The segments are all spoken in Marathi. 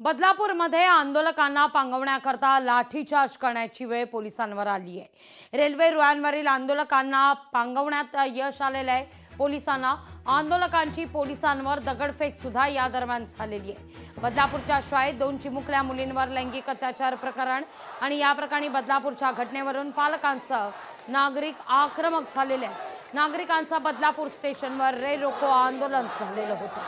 बदलापूरमध्ये आंदोलकांना पांगवण्याकरता लाठीचार्ज करण्याची वेळ पोलिसांवर आली आहे। रेल्वे रुळांवरील आंदोलकांना पांगवण्यात यश आलेले आहे। पोलिसांना आंदोलकांची पोलिसांवर दगडफेक सुद्धा या दरम्यान झालेली आहे। बदलापूरच्या शाळेत 2 चिमुकल्या मुलींवर लैंगिक अत्याचार प्रकरण आणि या प्रकरणी बदलापूरच्या घटनेवरून पालकांसह नागरिक आक्रमक झालेले आहेत। नागरिकांचा बदलापूर स्टेशनवर रे रोको आंदोलन झालेलं होतं।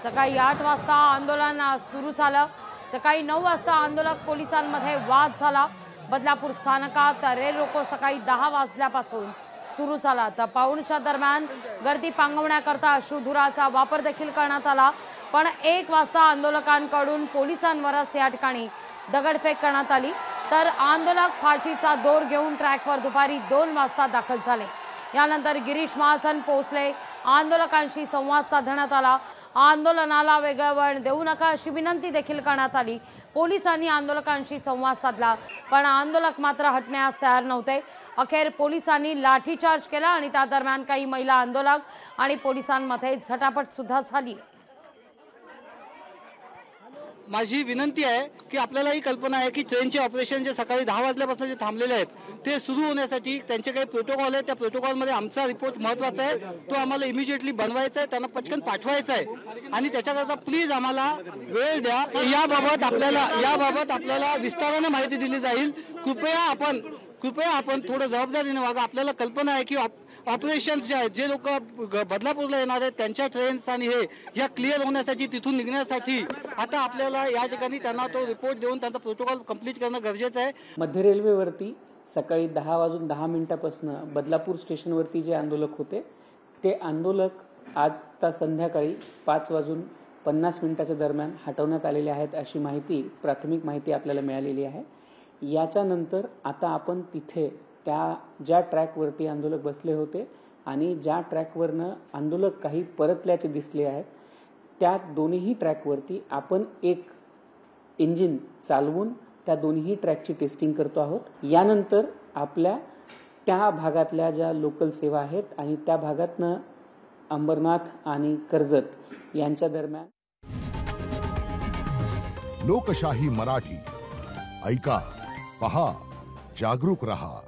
सकाळी 8 वाजता आंदोलन सुरू झालं। सकाळी 9 वाजता आंदोलक पोलिसांमध्ये वाद झाला। बदलापूर स्थानकात रे रोको सकाळी 10 वाजल्यापासून सुरू झाला। तर पाऊणच्या दरम्यान गर्दी पांगवण्याकरता अश्रुधुराचा वापर देखील करण्यात आला। पण 1 वाजता आंदोलकांकडून पोलिसांवरच या ठिकाणी दगडफेक करण्यात आली। तर आंदोलक फाशीचा दोर घेऊन ट्रॅकवर दुपारी 2 वाजता दाखल झाले। यानंतर गिरीश महाजन पोहोचले। आंदोलकांशी संवाद साधण्यात आला। आंदोलनाला वेगळं वळण देऊ नका अशी विनंती देखील करण्यात आली। पोलिसांनी आंदोलकांशी संवाद साधला, पण आंदोलक मात्र हटण्यास तयार नव्हते। अखेर पोलिसांनी लाठीचार्ज केला आणि त्या दरम्यान काही महिला आंदोलक आणि पोलिसांमध्ये झटापट सुद्धा झाली। माझी विनंती आहे की आपल्याला ही कल्पना आहे की ट्रेनचे ऑपरेशन जे सकाळी 10 वाजल्यापासून जे थांबलेले आहेत ते सुरू होण्यासाठी त्यांचे काही प्रोटोकॉल आहे। त्या प्रोटोकॉलमध्ये आमचा रिपोर्ट महत्त्वाचा आहे, तो आम्हाला इमिजिएटली बनवायचा आहे, त्यांना पटकन पाठवायचा आहे आणि त्याच्याकरता प्लीज आम्हाला वेळ द्या। याबाबत आपल्याला विस्ताराने माहिती दिली जाईल। कृपया आपण थोडं जबाबदारीने वागा। आपल्याला कल्पना आहे की ऑपरेशन्स जे आहेत, जे लोक बदलापूरला येणार आहेत त्यांच्या ट्रेन्स आणि ह्या क्लिअर होण्यासाठी, तिथून निघण्यासाठी आता आपल्याला या ठिकाणी त्यांना तो रिपोर्ट देऊन त्यांचा प्रोटोकॉल कंप्लीट करणं गरजेचं आहे। मध्य रेल्वेवरती सकाळी 10:10 पासून बदलापूर स्टेशनवरती जे आंदोलक होते ते आंदोलक आता संध्याकाळी 5:50 दरम्यान हटवण्यात आलेले आहेत अशी माहिती, प्राथमिक माहिती आपल्याला मिळालेली आहे। याच्यानंतर आता आपण तिथे त्या ज्या ट्रॅकवरती आंदोलक बसले होते आणि ज्या ट्रॅकवरनं आंदोलक काही परतल्याचे दिसले आहेत त्या दोन्ही ट्रॅकवरती आपण एक इंजिन चालवून त्या दोन्ही ट्रॅकची टेस्टिंग करतो आहोत। यानंतर आपल्या त्या भागातल्या ज्या लोकल सेवा आहेत आणि त्या भागातनं अंबरनाथ आणि कर्जत यांच्या दरम्यान लोकशाही मराठी ऐका, पहा, जागरूक रहा।